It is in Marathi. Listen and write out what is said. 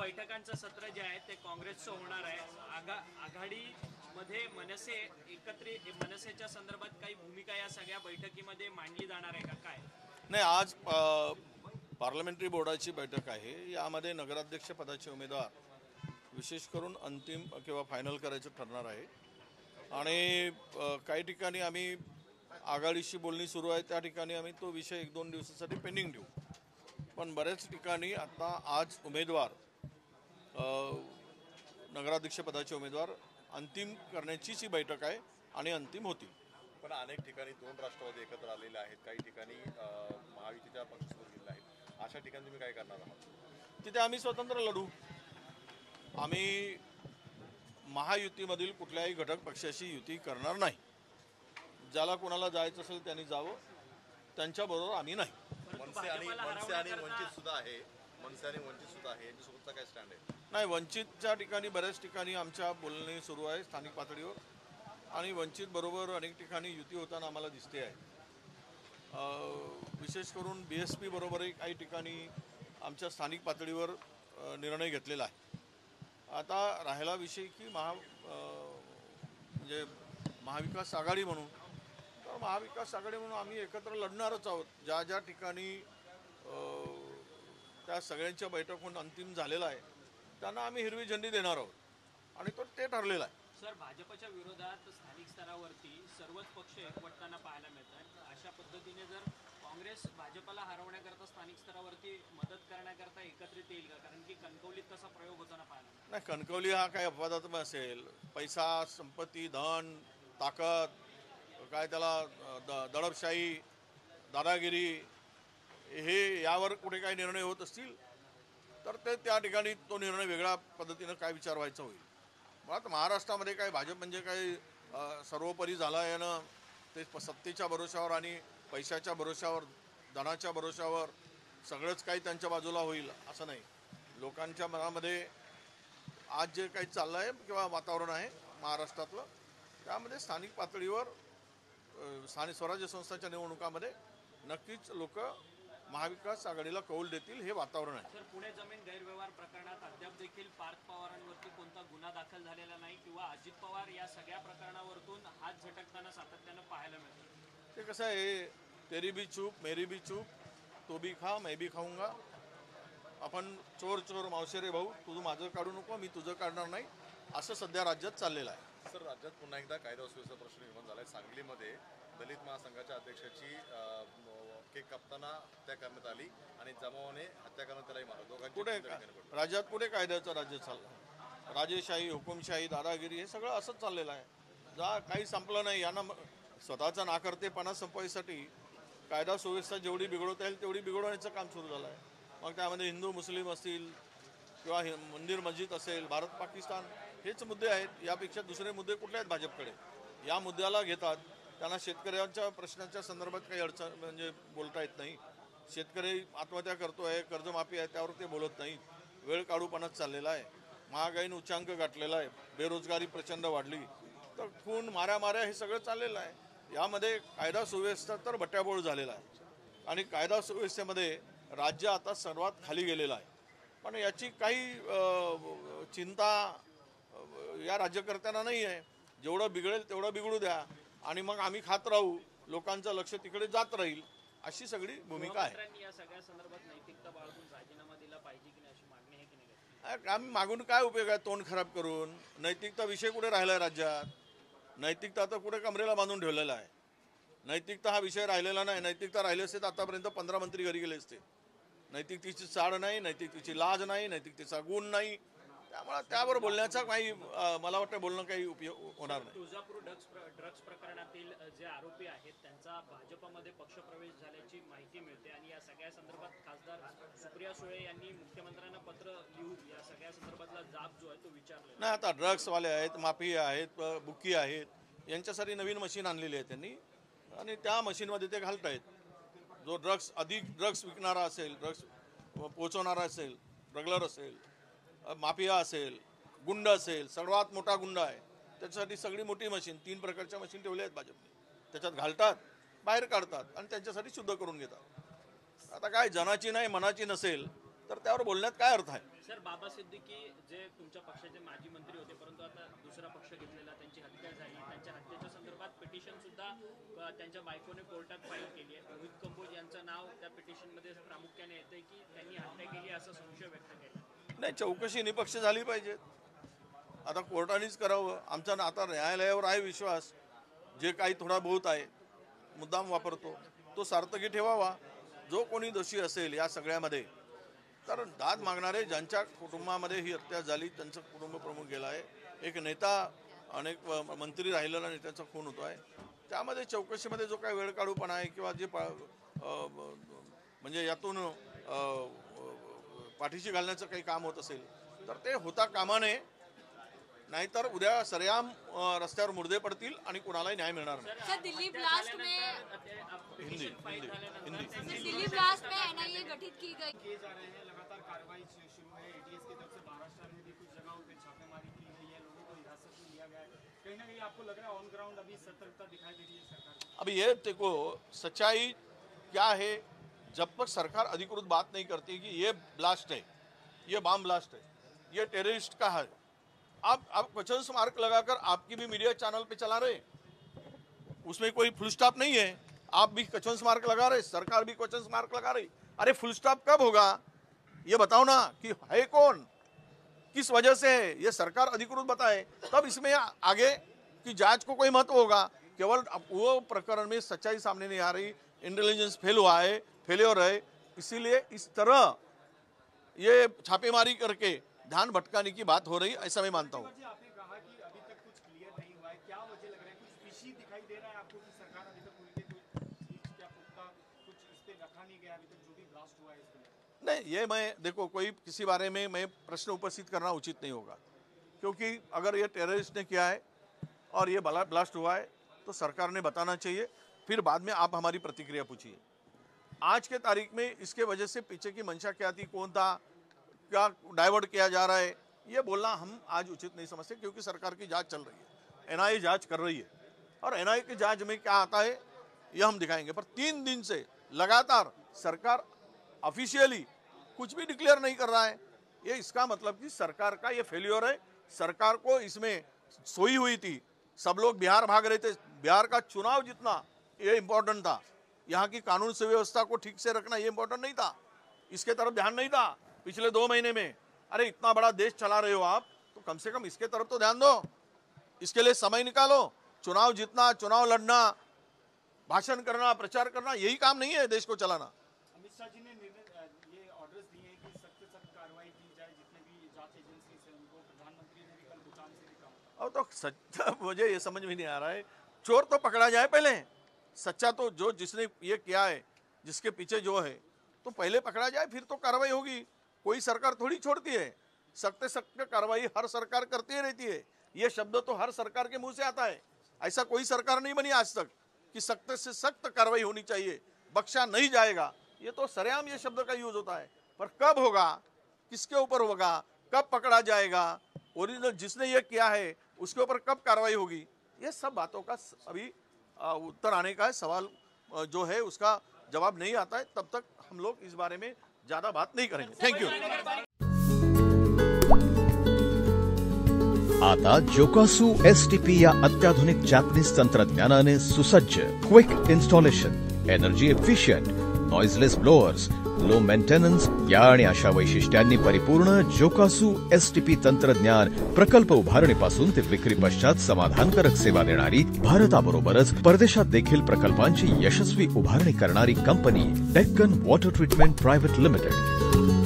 बैठकांचं सत्र जे आहे ते काँग्रेसचं होणार आहे। आघाडीमध्ये मनसेच्या संदर्भात काही भूमिका या सगळ्या बैठकीमध्ये मांडली जाणार आहे का काय? नाही, आज पार्लमेंटरी बोर्डाची बैठक आहे। यामध्ये नगराध्यक्ष पदाचे उमेदवार विशेष करून अंतिम किंवा फायनल करायचं ठरणार आहे। आणि काही ठिकाणी आम्ही आघाडीशी बोलणी सुरू आहे, त्या ठिकाणी आम्ही तो विषय 1-2 दिवसासाठी पेंडिंग ठेवू। पण बऱ्याच ठिकाणी आता आज उमेदवार नगराध्यक्ष पदाचे उमेदवार अंतिम करण्याचीच ही बैठक आहे आणि अंतिम होती। पण अनेक ठिकाणी 2 राष्ट्रवादी एकत्र आलेले आहेत, काही ठिकाणी महायुतीच्या पक्षासोबत गेलेले आहेत। अशा ठिकाणी तुम्ही काय करणार आहात? तिथे आम्ही स्वतंत्र लढू। आम्ही महायुतीमधील कुठल्याही घटक पक्षाशी युती करणार नाही। ज्याला कोणाला जायचं असेल त्यांनी जावं, त्यांच्याबरोबर आम्ही नाही। मनसे आणि वंचित सुद्धा आहे, यांच्यासोबतचा काय स्टँड आहे? नाही, वंचितच्या ठिकाणी बऱ्याच ठिकाणी आमच्या बोलणी सुरू आहे स्थानिक पातळीवर, आणि वंचित बरोबर अनेक ठिकाणी युती होताना आम्हाला दिसते आहे। विशेष करून BSP बरोबरही काही ठिकाणी आमच्या स्थानिक पातळीवर निर्णय घेतलेला आहे। आता राहिला विषय की म्हणजे महाविकास आघाडी म्हणून, तर महाविकास आघाडी म्हणून आम्ही एकत्र लढणारच आहोत। ज्या ज्या ठिकाणी त्या सगळ्यांच्या बैठक होऊन अंतिम झालेला आहे त्यांना आम्ही हिरवी झेंडी देणार आहोत, आणि तो ते ठरलेला आहे। सर, भाजपच्या विरोधात स्थानिक स्तरावरती सर्वच पक्ष एकवटताना पाहायला मिळतात। अशा पद्धतीने जर काँग्रेस भाजपला हरवण्याकरता स्थानिक स्तरावरती मदत करण्याकरता एकत्रित येईल का? कारण की कणकवलीत तसा प्रयोग होताना पाहायला मिळतो। नाही, कणकवली हा काय अपवादात्मक असेल? पैसा, संपत्ती, धन, ताकद, काय त्याला दडपशाही, दादागिरी, हे यावर कुठे काही निर्णय होत असतील तर ते त्या ठिकाणी तो निर्णय वेगळ्या पद्धतीनं काय विचार व्हायचा होईल। मुळात महाराष्ट्रामध्ये काय भाजप म्हणजे काही सर्वोपरी झाला आहे ना, ते सत्तेच्या भरोशावर आणि पैशाच्या भरोशावर, धनाच्या भरोशावर सगळंच काही त्यांच्या बाजूला होईल असं नाही। लोकांच्या मनामध्ये आज जे काही चाललं आहे किंवा वातावरण आहे महाराष्ट्रातलं, त्यामध्ये स्थानिक पातळीवर स्थानिक स्वराज्य संस्थांच्या निवडणुकामध्ये नक्कीच लोक महाविकास आघाडीला कौल देतील, हे वातावरण आहे। सर, पुणे जमीन गैरव्यवहार प्रकरणात अद्याप देखील पार्थ पवारांवरती कोणता गुन्हा दाखल झालेला नाही, किंवा अजित पवार या सगळ्या प्रकरणावरतून हात झटकताना सातत्यानं पाहायला मिळतं। ते कसं आहे, तेरी भी चूप मेरी भी चूप, तो भी खा मैं भी खाऊंगा। आपण चोर चोर मावशेरे भाऊ, तुझं माझं काढू नको, मी तुझं काढणार नाही, असं सध्या राज्यात चाललेलं आहे। सर, राज्यात पुन्हा एकदा कायदा सुव्यवस्था प्रश्न निर्माण झाला आहे। सांगलीमध्ये दलित महासंघाच्या अध्यक्षाची केक कापताना हत्या करण्यात आली आणि जमावाने हत्या करण्यात त्यालाही मारलं। कुठे राज्यात कुठे कायद्याचं राज्य चाललं? राजेशाही, हुकुमशाही, दादागिरी, हे सगळं असंच चाललेलं आहे। काही संपलं नाही। यांना स्वतःचा नाकर्तेपणा संपवायसाठी कायदा सुव्यवस्था जेवढी बिघडवता येईल तेवढी बिघडवण्याचं काम सुरू झालं आहे। मग त्यामध्ये हिंदू मुस्लिम असतील किंवा मंदिर मस्जिद असेल, भारत पाकिस्तान, हेच मुद्दे आहेत। यापेक्षा दुसरे मुद्दे कुठले आहेत भाजपकडे? या मुद्द्याला घेतात। त्यांना शेतकऱ्यांच्या प्रश्नांच्या संदर्भात काही अडचण म्हणजे बोलता येत नाही। शेतकरी आत्महत्या करतो आहे, कर्जमाफी आहे, त्यावर ते बोलत नाही। वेळ काढूपणाच चाललेला आहे। महागाईने उच्चांक गाठलेला आहे, बेरोजगारी प्रचंड वाढली, तर खून माऱ्या हे सगळं चाललेलं आहे। यामध्ये कायदा सुव्यवस्था तर बट्ट्याबोळ झालेला आहे, आणि कायदा सुव्यवस्थेमध्ये राज्य आता सर्वात खाली गेलेलं आहे। पण याची काही चिंता या राज्यकर्त्यांना नाही आहे। जेवढं बिघडेल तेवढं बिघडू द्या, आणि मग आम्ही खात राहू, लोकांचं लक्ष तिकडे जात राहील, अशी सगळी भूमिका आहे। या सगळ्या संदर्भात नैतिकता बाळगून राजीनामा दिला पाहिजे की नाही, अशी मागणी आहे की नाही? आम्ही मागून काय उपयोग आहे तोंड खराब करून? नैतिकता विषय कुठे राहिला आहे राज्यात? नैतिकता तर कुठे कमरेला बांधून ठेवलेला आहे। नैतिकता हा विषय राहिलेला नाही। नैतिकता राहिले असते तर आतापर्यंत 15 मंत्री घरी गेले असते। नैतिकतेची चाड नाही, नैतिकतेची लाज नाही, नैतिकतेचा गुण नाही, त्यामुळे त्यावर बोलण्याचा काही मला वाटतं बोलणं काही उपयोग होणार नाही। तुळजापूर ड्रग्स प्रकरणातील जे आरोपी आहेत त्यांचा भाजपमध्ये पक्षप्रवेश झाल्याची माहिती मिळते, आणि या सगळ्या संदर्भात खासदार सुप्रिया सुळे यांनी मुख्यमंत्र्यांना पत्र लिहून या सगळ्या संदर्भातला जाब जो आहे तो विचारला नाही। आता ड्रग्सवाले आहेत, माफिया आहेत, बुकी आहेत, यांच्यासाठी नवीन मशीन आणलेली आहे त्यांनी, आणि त्या मशीनमध्ये ते घालत आहेत। जो अधिक ड्रग्स विकणारा असेल, ड्रग्स पोचवणारा असेल, ड्रगलर असेल, माफिया असेल, गुंड असेल, सर्वात मोठा गुंड आहे, त्याच्यासाठी सगळी मोठी मशीन, 3 प्रकारच्या मशीन ठेवल्या आहेत भाजपने। त्याच्यात घालतात, बाहेर काढतात, आणि त्यांच्यासाठी शुद्ध करून घेतात। आता काय जनाची नाही मनाची नसेल तर त्यावर बोलण्यात काय अर्थ आहे? सर, बाबा सिद्दीकी जे तुमच्या पक्षाचे माजी मंत्री होते, परंतु आता दुसरा पक्ष घेतलेला, त्यांची हत्या झाली. त्यांच्या हत्येच्या संदर्भात पिटिशन सुद्धा त्यांच्या बायकोने कोर्टात फाईल केली आहे. रोहित कंबोज यांचं नाव त्या पिटिशनमध्ये प्रामुख्याने येतंय की त्यांनी हत्या केली असा संशय व्यक्त केला. नाही, चौकशी निपक्ष झाली पाहिजे. आता कोर्टानेच करावं. आमचा आता न्यायालयावर आहे विश्वास. जे काही थोडा बहुत आहे मुद्दाम वापरतो तो सार्थकी ठेवावा. जो कोणी दोषी असेल या सगळ्यामध्ये, कारण दाद मागणारे ज्यांच्या कुटुंबामध्ये ही हत्या झाली त्यांचं कुटुंब प्रमुख गेला आहे, एक नेता, अनेक मंत्री राहिलेला नेत्याचा खून होतो आहे, त्यामध्ये चौकशीमध्ये जो काही वेळकाढूपणा आहे किंवा जे म्हणजे यातून पाठीशी घालण्याचं काही काम होत असेल तर ते होता कामा नये. नाहीतर उद्या सरेआम रस्त्यावर मुर्दे पडतील आणि कुणालाही न्याय मिळणार नाही. सर, दिल्ली ब्लास्ट में हिंदी दिल्ली ब्लास्ट में एनआईए गठित की गई किए जा रहे हैं, लगातार कार्रवाई शुरू है. एटीएस की तरफ से महाराष्ट्र में भी कुछ जगहों पे छापेमारी की गई है, लोगों को हिरासत में लिया गया है. कहीं ना कहीं आपको लग रहा है ऑन ग्राउंड अभी सतर्कता दिखाई दे रही है सरकार की? अभी ये देखो सच्चाई क्या है, जब तक सरकार अधिकृत बात नहीं करती कि ये ब्लास्ट है, ये बम ब्लास्ट है, ये टेररिस्ट का है, आप क्वेश्चन मार्क लगाकर आपकी भी मीडिया चैनल पे चला रहे, उसमें कोई फुल स्टॉप नहीं है. आप भी क्वेश्चन मार्क लगा रहे, सरकार भी क्वेश्चन मार्क लगा रही. अरे फुल स्टॉप कब होगा ये बताओ ना, कि है कौन, किस वजह से है, ये सरकार अधिकृत बताए तब इसमें आगे की जांच को कोई महत्व होगा. केवल वो प्रकरण में सच्चाई सामने नहीं आ रही, इंटेलिजेंस फेल्योर है, इसीलिए इस तरह ये छापेमारी करके ध्यान भटकाने की बात हो रही, ऐसा मैं मानता हूँ. आपने कहा कि अभी तक कुछ क्लियर नहीं हुआ है, क्या वजह लग रहा है? कुछ फिशी दिखाई दे रहा है आपको कि सरकार अभी तक पूरी कोई चीज क्या पुख्ता कुछ इस पे रखा नहीं गया अभी तक जो भी ब्लास्ट हुआ है इसमें? नहीं, ये मैं देखो कोई किसी बारे में मैं प्रश्न उपस्थित करना उचित नहीं होगा, क्योंकि अगर ये टेररिस्ट ने किया है और ये ब्लास्ट हुआ है तो सरकार ने बताना चाहिए, फिर बाद में आप हमारी प्रतिक्रिया पूछिए. आज के तारीख में इसके वजह से पीछे की मंशा क्या थी, कौन था, क्या डाइवर्ट किया जा रहा है, ये बोलना हम आज उचित नहीं समझते, क्योंकि सरकार की जांच चल रही है, एनआईए जांच कर रही है और एनआईए की जांच में क्या आता है ये हम दिखाएंगे. पर 3 दिन से लगातार सरकार ऑफिशियली कुछ भी डिक्लेयर नहीं कर रहा है. ये इसका मतलब कि सरकार का ये फेल्योर है. सरकार को इसमें सोई हुई थी, सब लोग बिहार भाग रहे थे. बिहार का चुनाव जितना ये इम्पोर्टेंट था, यहाँ की कानून सुव्यवस्था को ठीक से रखना ये इम्पोर्टेंट नहीं था, इसके तरफ ध्यान नहीं था पिछले 2 महीने में. अरे इतना बड़ा देश चला रहे हो आप, तो कम से कम इसके तरफ तो ध्यान दो, इसके लिए समय निकालो. चुनाव जीतना, चुनाव लड़ना, भाषण करना, प्रचार करना, यही काम नहीं है देश को चलाना. अमित शाह जी ने ये ऑर्डर्स दिए हैं कि सख्त से सख्त कार्रवाई की जाए, जितने भी जांच एजेंसी से उनको. प्रधानमंत्री ने भी कल भूटान से भी कहा. अब तो सच्चा मुझे ये समझ में नहीं आ रहा है. चोर तो पकड़ा जाए पहले, सच्चा तो जो जिसने ये किया है, जिसके पीछे जो है, तो पहले पकड़ा जाए, फिर तो कार्रवाई होगी. कोई सरकार थोड़ी छोड़ती है, सख्त सख्त कार्रवाई हर सरकार करती रहती है. ये शब्द तो हर सरकार के मुंह से आता है. ऐसा कोई सरकार नहीं बनी आज तक कि सख्त से सख्त कार्रवाई होनी चाहिए, बख्शा नहीं जाएगा. ये तो सरेआम ये शब्द का यूज होता है. पर कब होगा, किसके ऊपर होगा, कब पकड़ा जाएगा, ओरिजिनल जिसने ये किया है उसके ऊपर कब कार्रवाई होगी, ये सब बातों का अभी उत्तर आने का है. सवाल जो है उसका जवाब नहीं आता है, तब तक हम लोग इस बारे में ज्यादा बात नहीं करेंगे. Thank you. आता जोकासू STP या अत्याधुनिक जॅपनीज तंत्रज्ञानाने सुसज्ज quick installation, energy efficient, noiseless blowers, low maintenance या आणि अशा वैशिष्ट्यांनी परिपूर्ण जोकासू STP तंत्रज्ञान प्रकल्प उभारणीपासून ते विक्री पश्चात समाधानकारक सेवा देणारी, भारताबरोबरच परदेशात देखील प्रकल्पांची यशस्वी उभारणी करणारी company Deccan water treatment private limited.